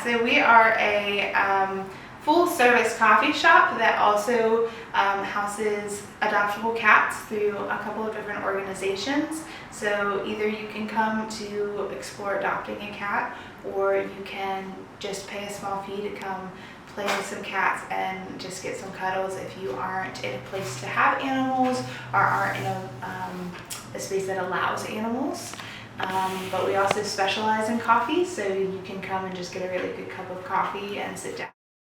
so we are a full-service coffee shop that also houses adoptable cats through a couple of different organizations. So either you can come to explore adopting a cat, or you can just pay a small fee to come play with some cats and just get some cuddles if you aren't in a place to have animals or aren't in a space that allows animals. But we also specialize in coffee, so you can come and just get a really good cup of coffee and sit down.